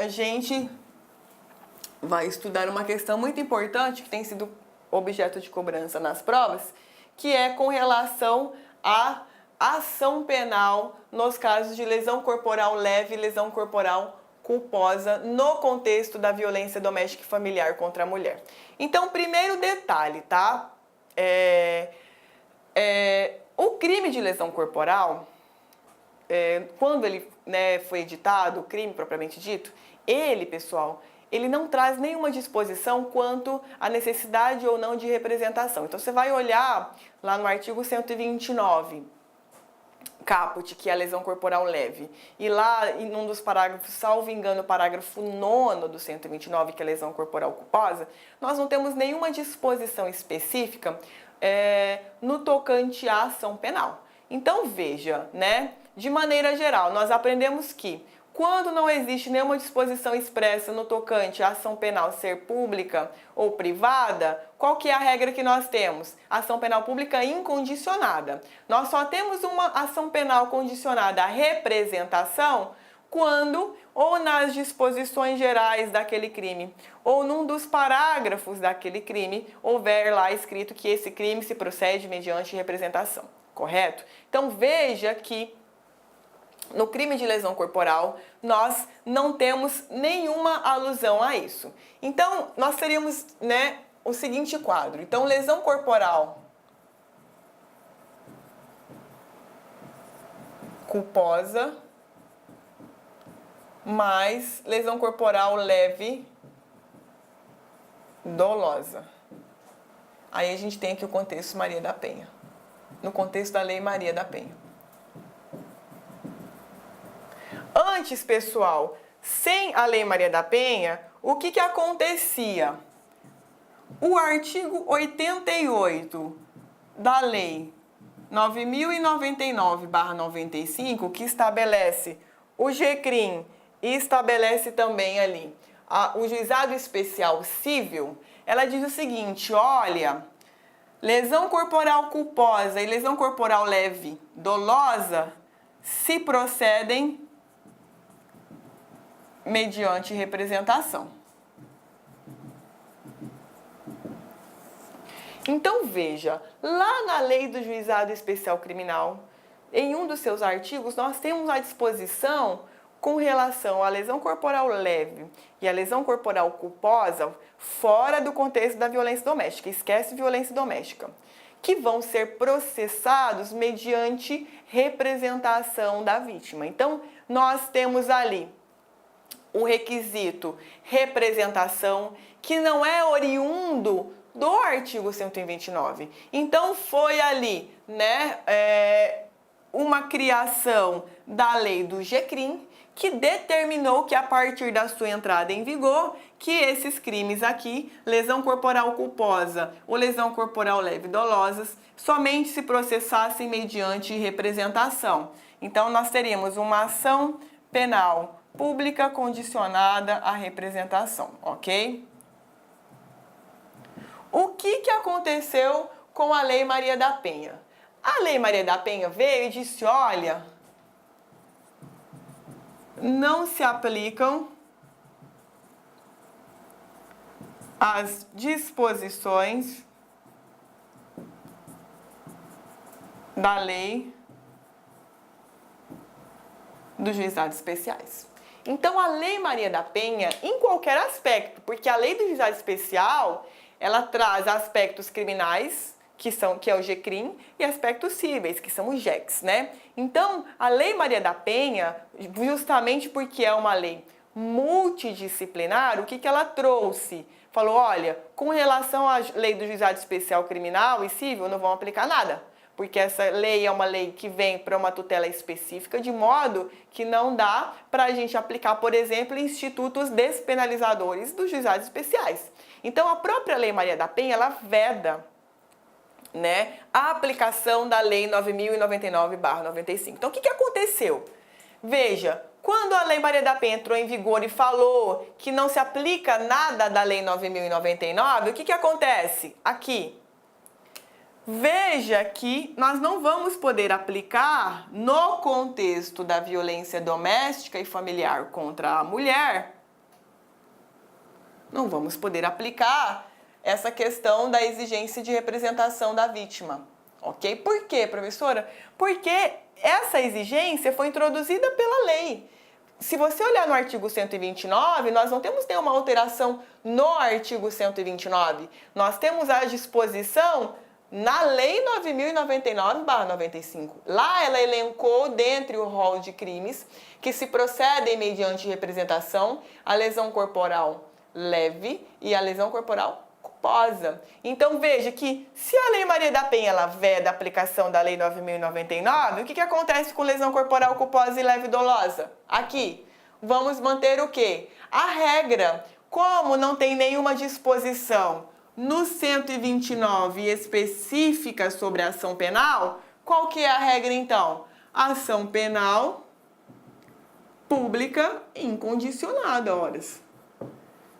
a gente vai estudar uma questão muito importante que tem sido objeto de cobrança nas provas, que é com relação à ação penal nos casos de lesão corporal leve e lesão corporal culposa no contexto da violência doméstica e familiar contra a mulher. Então, primeiro detalhe, tá? O crime de lesão corporal, quando ele foi editado, o crime propriamente dito, ele, pessoal, ele não traz nenhuma disposição quanto à necessidade ou não de representação. Então, você vai olhar lá no artigo 129, caput, que é a lesão corporal leve, e lá em um dos parágrafos, salvo engano, o parágrafo 9º do 129, que é a lesão corporal culposa, nós não temos nenhuma disposição específica no tocante à ação penal. Então, veja, de maneira geral, nós aprendemos que quando não existe nenhuma disposição expressa no tocante à ação penal ser pública ou privada, qual que é a regra que nós temos? Ação penal pública incondicionada. Nós só temos uma ação penal condicionada à representação quando, ou nas disposições gerais daquele crime, ou num dos parágrafos daquele crime, houver lá escrito que esse crime se procede mediante representação. Correto? Então, veja que no crime de lesão corporal, nós não temos nenhuma alusão a isso. Então, nós teríamos, o seguinte quadro. Então, lesão corporal culposa mais lesão corporal leve dolosa. Aí a gente tem aqui o contexto Maria da Penha. No contexto da Lei Maria da Penha. Antes, pessoal, sem a Lei Maria da Penha, o que acontecia? O artigo 88 da Lei 9.099/95, que estabelece o GCRIM e estabelece também ali o Juizado Especial Cível, ela diz o seguinte, olha, lesão corporal culposa e lesão corporal leve dolosa se procedem mediante representação. Então, veja, lá na Lei do Juizado Especial Criminal, em um dos seus artigos, nós temos a disposição com relação à lesão corporal leve e à lesão corporal culposa fora do contexto da violência doméstica, esquece violência doméstica, que vão ser processados mediante representação da vítima. Então, nós temos ali o requisito representação, que não é oriundo do artigo 129. Então, foi ali, uma criação da lei do GCRIM, que determinou que a partir da sua entrada em vigor, que esses crimes aqui, lesão corporal culposa ou lesão corporal leve dolosas, somente se processassem mediante representação. Então, nós teríamos uma ação penal pública condicionada à representação, ok? O que aconteceu com a Lei Maria da Penha? A Lei Maria da Penha veio e disse, olha, não se aplicam as disposições da Lei dos Juizados Especiais. Então, a Lei Maria da Penha, em qualquer aspecto, porque a Lei do Juizado Especial, ela traz aspectos criminais, que é o GCRIM, e aspectos cíveis, que são os JECs, Então, a Lei Maria da Penha, justamente porque é uma lei multidisciplinar, o que ela trouxe? Falou, olha, com relação à Lei do Juizado Especial Criminal e Cível, não vão aplicar nada, porque essa lei é uma lei que vem para uma tutela específica, de modo que não dá para a gente aplicar, por exemplo, institutos despenalizadores dos juizados especiais. Então, a própria Lei Maria da Penha, ela veda a aplicação da Lei 9.099/95. Então, o que aconteceu? Veja, quando a Lei Maria da Penha entrou em vigor e falou que não se aplica nada da Lei 9.099, o que acontece? Aqui, veja que nós não vamos poder aplicar no contexto da violência doméstica e familiar contra a mulher não vamos poder aplicar essa questão da exigência de representação da vítima. Ok? Por quê, professora? Porque essa exigência foi introduzida pela lei. Se você olhar no artigo 129, nós não temos nenhuma alteração no artigo 129. Nós temos a disposição na Lei 9.099/95. Lá ela elencou, dentre o rol de crimes que se procedem mediante representação, a lesão corporal leve e a lesão corporal culposa. Então veja que se a Lei Maria da Penha ela veda a aplicação da Lei 9.099, o que acontece com lesão corporal culposa e leve dolosa? Aqui, vamos manter o quê? A regra. Como não tem nenhuma disposição no 129 específica sobre a ação penal, qual que é a regra então? Ação penal pública incondicionada, horas.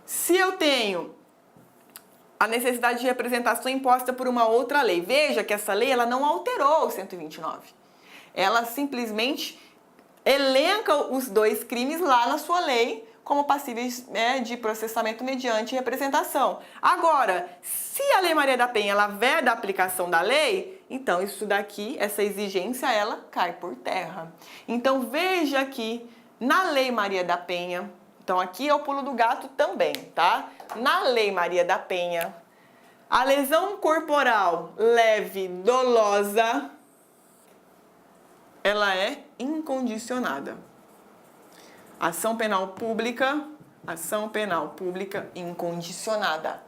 Se eu tenho a necessidade de representação imposta por uma outra lei, veja que essa lei ela não alterou o 129. Ela simplesmente elenca os dois crimes lá na sua lei como passíveis, né, de processamento mediante representação. Agora, se a Lei Maria da Penha ela veda a aplicação da lei, então isso daqui, essa exigência, ela cai por terra. Então veja aqui na Lei Maria da Penha, então aqui é o pulo do gato também, tá? Na Lei Maria da Penha, a lesão corporal leve dolosa, ela é incondicionada. Ação penal pública incondicionada.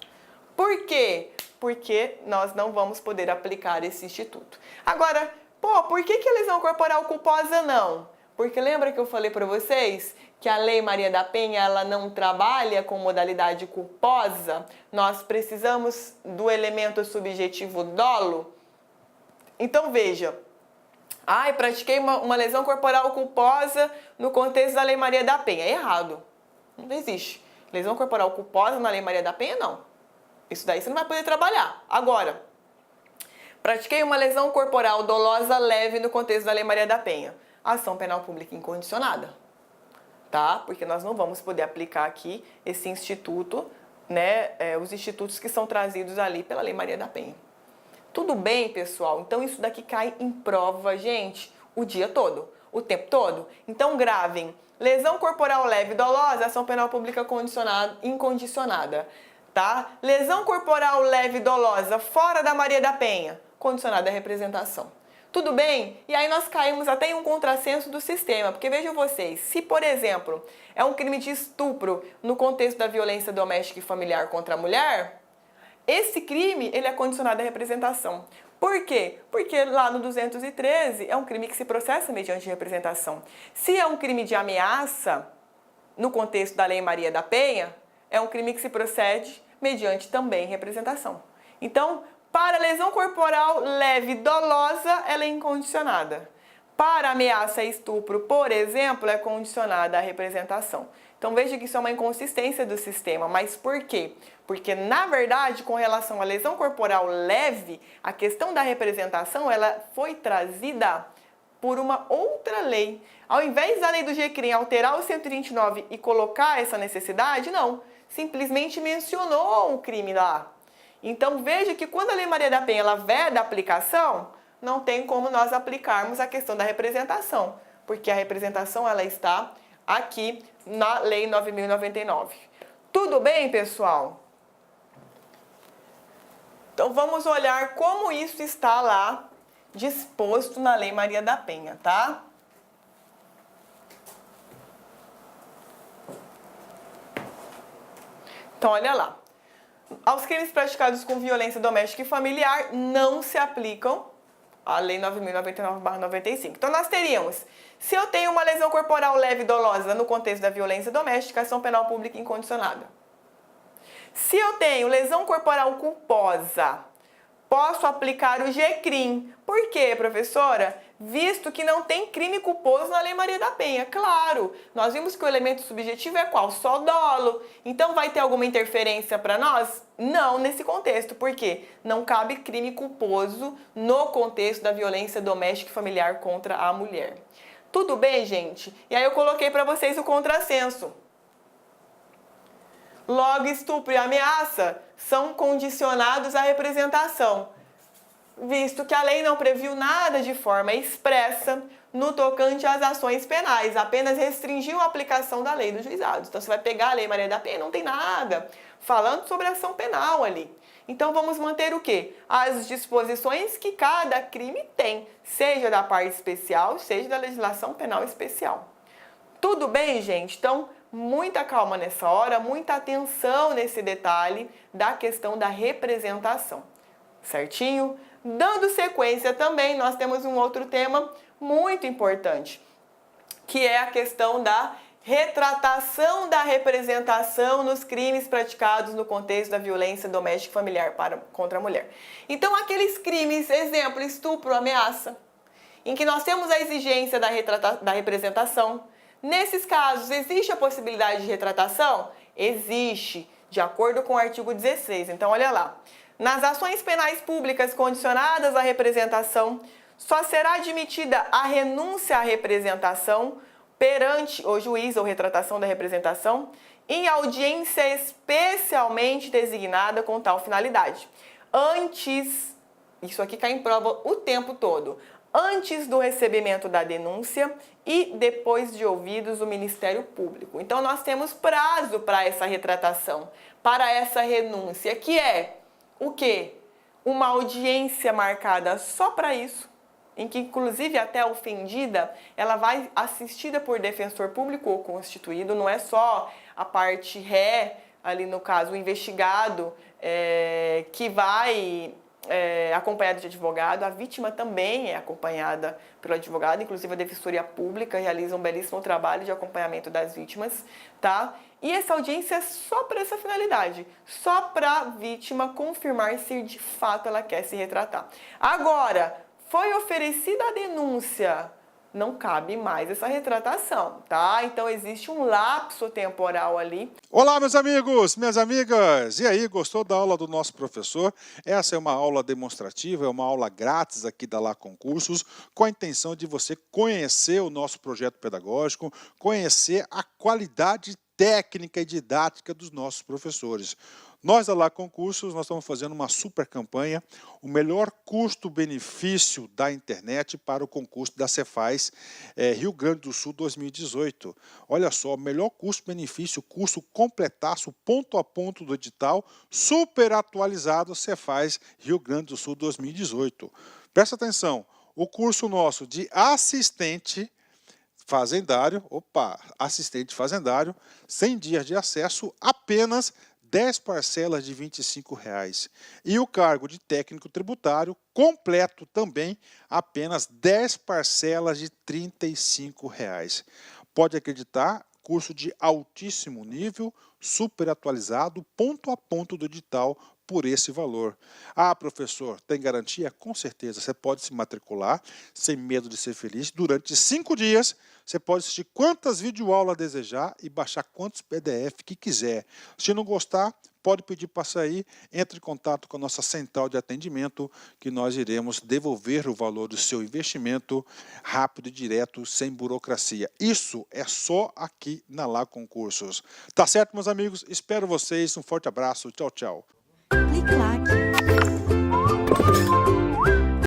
Por quê? Porque nós não vamos poder aplicar esse instituto. Agora, por que a lesão corporal culposa não? Porque lembra que eu falei para vocês que a Lei Maria da Penha ela não trabalha com modalidade culposa? Nós precisamos do elemento subjetivo dolo? Então veja, pratiquei uma lesão corporal culposa no contexto da Lei Maria da Penha. É errado. Não existe. Lesão corporal culposa na Lei Maria da Penha, não. Isso daí você não vai poder trabalhar. Agora, pratiquei uma lesão corporal dolosa leve no contexto da Lei Maria da Penha. Ação penal pública incondicionada. Tá? Porque nós não vamos poder aplicar aqui esse instituto, né? Os institutos que são trazidos ali pela Lei Maria da Penha. Tudo bem, pessoal? Então isso daqui cai em prova, gente, o dia todo, o tempo todo. Então gravem. Lesão corporal leve dolosa, ação penal pública incondicionada, tá? Lesão corporal leve dolosa fora da Maria da Penha, condicionada à representação. Tudo bem? E aí nós caímos até em um contrassenso do sistema, porque vejam vocês, se por exemplo é um crime de estupro no contexto da violência doméstica e familiar contra a mulher, esse crime, ele é condicionado à representação. Por quê? Porque lá no 213 é um crime que se processa mediante representação. Se é um crime de ameaça, no contexto da Lei Maria da Penha, é um crime que se procede mediante também representação. Então, para lesão corporal leve dolosa, ela é incondicionada. Para ameaça e estupro, por exemplo, é condicionada à representação. Então veja que isso é uma inconsistência do sistema. Mas por quê? Porque, na verdade, com relação à lesão corporal leve, a questão da representação ela foi trazida por uma outra lei. Ao invés da lei do GCRIM alterar o 129 e colocar essa necessidade, não. Simplesmente mencionou o crime lá. Então veja que quando a Lei Maria da Penha ela veda a aplicação, não tem como nós aplicarmos a questão da representação, porque a representação ela está aqui na Lei 9.099. Tudo bem, pessoal? Então vamos olhar como isso está lá disposto na Lei Maria da Penha, tá? Então olha lá. Aos crimes praticados com violência doméstica e familiar não se aplicam a Lei 9.099/95. Então nós teríamos, se eu tenho uma lesão corporal leve e dolosa no contexto da violência doméstica, ação penal pública incondicionada. Se eu tenho lesão corporal culposa, posso aplicar o GCRIM. Por quê, professora? Visto que não tem crime culposo na Lei Maria da Penha. Claro, nós vimos que o elemento subjetivo é qual? Só dolo. Então vai ter alguma interferência para nós? Não nesse contexto. Por quê? Não cabe crime culposo no contexto da violência doméstica e familiar contra a mulher. Tudo bem, gente? E aí eu coloquei para vocês o contrassenso. Logo, estupro e ameaça são condicionados à representação, visto que a lei não previu nada de forma expressa no tocante às ações penais, apenas restringiu a aplicação da lei dos juizados. Então, você vai pegar a Lei Maria da Penha, não tem nada falando sobre ação penal ali. Então, vamos manter o quê? As disposições que cada crime tem, seja da parte especial, seja da legislação penal especial. Tudo bem, gente? Então, muita calma nessa hora, muita atenção nesse detalhe da questão da representação. Certinho? Dando sequência também, nós temos um outro tema muito importante, que é a questão da retratação da representação nos crimes praticados no contexto da violência doméstica e familiar contra a mulher. Então, aqueles crimes, exemplo, estupro, ameaça, em que nós temos a exigência da representação. Nesses casos, existe a possibilidade de retratação? Existe, de acordo com o artigo 16. Então, olha lá. Nas ações penais públicas condicionadas à representação, só será admitida a renúncia à representação perante o juiz ou retratação da representação em audiência especialmente designada com tal finalidade. Antes, isso aqui cai em prova o tempo todo, antes do recebimento da denúncia e depois de ouvidos o Ministério Público. Então, nós temos prazo para essa retratação, para essa renúncia, que é o quê? Uma audiência marcada só para isso, em que inclusive até a ofendida, ela vai assistida por defensor público ou constituído, não é só a parte ré, ali no caso o investigado, que vai acompanhado de advogado, a vítima também é acompanhada pelo advogado, inclusive a Defensoria Pública realiza um belíssimo trabalho de acompanhamento das vítimas, tá? E essa audiência é só para essa finalidade, só para a vítima confirmar se de fato ela quer se retratar. Agora, foi oferecida a denúncia, não cabe mais essa retratação, tá? Então, existe um lapso temporal ali. Olá, meus amigos, minhas amigas! E aí, gostou da aula do nosso professor? Essa é uma aula demonstrativa, é uma aula grátis aqui da Lá Concursos, com a intenção de você conhecer o nosso projeto pedagógico, conhecer a qualidade técnica e didática dos nossos professores. Nós da Lá Concursos, nós estamos fazendo uma super campanha, o melhor custo-benefício da internet para o concurso da Cefaz Rio Grande do Sul 2018. Olha só, melhor custo-benefício, curso completaço, ponto a ponto do edital, super atualizado Cefaz Rio Grande do Sul 2018. Presta atenção, o curso nosso de assistente fazendário, assistente fazendário, 100 dias de acesso, apenas 10 parcelas de R$ 25,00. E o cargo de técnico tributário completo também, apenas 10 parcelas de R$ 35,00. Pode acreditar, curso de altíssimo nível, super atualizado, ponto a ponto do edital, por esse valor. Ah, professor, tem garantia? Com certeza, você pode se matricular sem medo de ser feliz. Durante 5 dias, você pode assistir quantas videoaulas desejar e baixar quantos PDF que quiser. Se não gostar, pode pedir para sair, entre em contato com a nossa central de atendimento, que nós iremos devolver o valor do seu investimento rápido e direto, sem burocracia. Isso é só aqui na Lá Concursos. Tá certo, meus amigos? Espero vocês. Um forte abraço. Tchau, tchau. Clique lá.